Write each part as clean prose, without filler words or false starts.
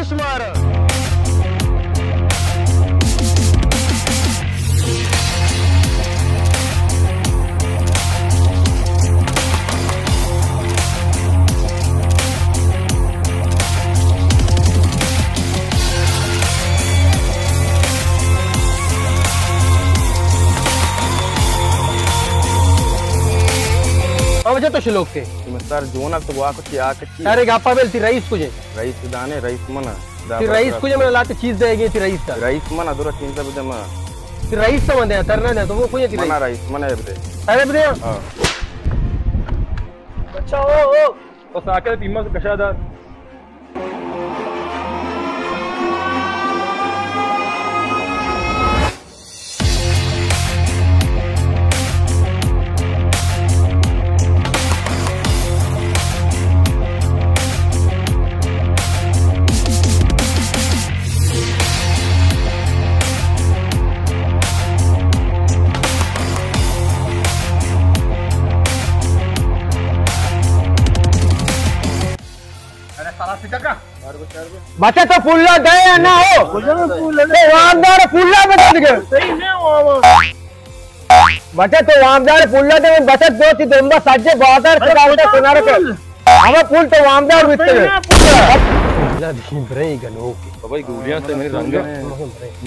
दुश्वार वजह तो शिलोक के सर जोना तो वाक की आकची अरे गापा बेल ती रईस कुजे रईस दाने रईस मना ती रईस कुजे मला लाते चीज देगी ती रईस रईस मना दूर चिंता बुझे म ती रईस तो मंदे तरना ने तो वो कुजे ती मना रईस मना बदे अरे बदे हां अच्छा ओ तो साके तीमा से कशादा बच्चा तो फुल्ला दे या ना हो वामदार फुल्ला बता दे सही नहीं बच्चा तो वामदार फुल्ला दे बच्चा दो ती दोंबा साजे बाजार से कावटा सुनार के हमें फुल तो वामदार बितते फुल्ला दी ब्रेक नो तो भाई गुलियां से मेरी रंग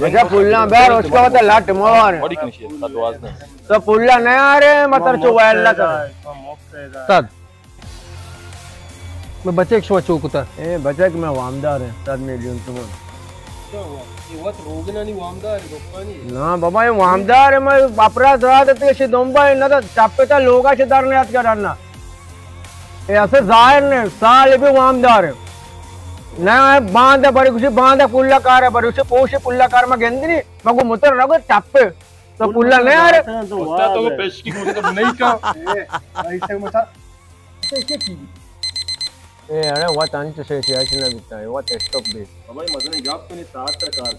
बच्चा फुल्ला बार उसका मतलब लाट मोर बड़ी कनिशी तदवाज ने तो फुल्ला नहीं आ रे मतलब चुवाला का सद मैं बच्चे एक शो चौक उतर ए बच्चे कि मैं वामदार है 7 मिलियन तुम ये वत रोगना नहीं वामदार रोकानी ना बाबा ये वामदार है मैं अपराध रात ते से दोंबा ना तो चापेता लोगा से दरने याद करना ये ऐसे जाहिर ने साल भी वामदार है ना बांध बड़ी कुछ बांध पुल्ला कार है बड़ी उसे पोषे पुल्ला कार में गेंदनी मगो मुतर रगो चापे तो पुल्ला नहीं आ रे तो वो पेश की मुझे तो नहीं का ऐसे मत ऐसे ए अरे what अंत से सियासी ना बिकता है what स्टॉक दे भाई मजे नहीं गाप तो नहीं 7 प्रकार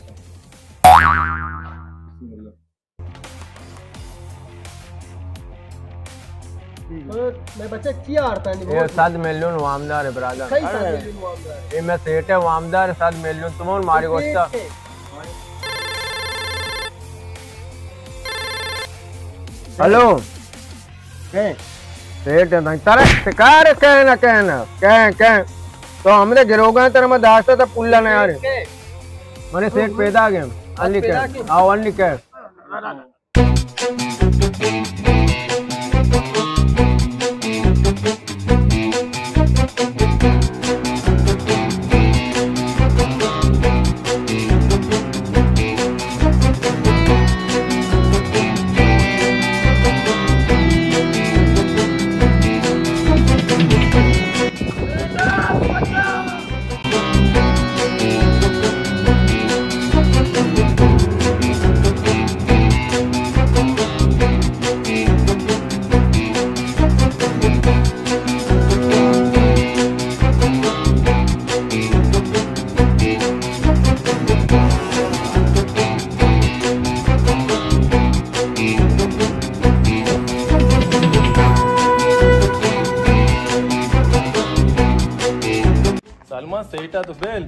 मैं बच्चे किया आरता नहीं ये 7 मिलियन वामदार है ब्रदर ये मैं सेठ है वामदार 7 मिलियन तुम और मारी गोस्ता हेलो ए सेठ है तारे शिकार कहना कह तो हमने गिरोगा तेरे में दास्ता था पुल्ला नहीं आ रहे मैंने सेठ पैदा आ गए अली कह आओ अली कह सलमान सेठा तो बेल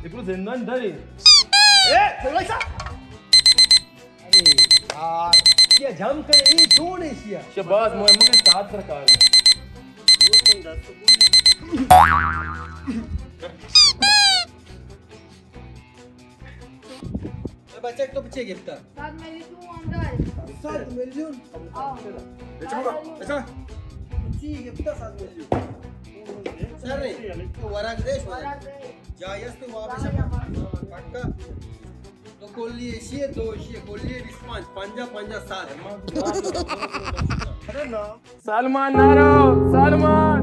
ఇప్పుడు జిందాన్ ధరి ए थोड़ा सा अरे यार ये जम कर ये छोड़ इसिया शबाज मोहम्मद के 7 प्रकार है बच्चे तो पीछे गिफ्ट 7 मिलियन वामदार 7 मिलियन अच्छा जी गिफ्ट 7 मिलियन सर रे तो वराग देश जायस तो वापस पक्का तो Kohli Asia 2 Asia Kohli response 5 7 Salman नारो सलमान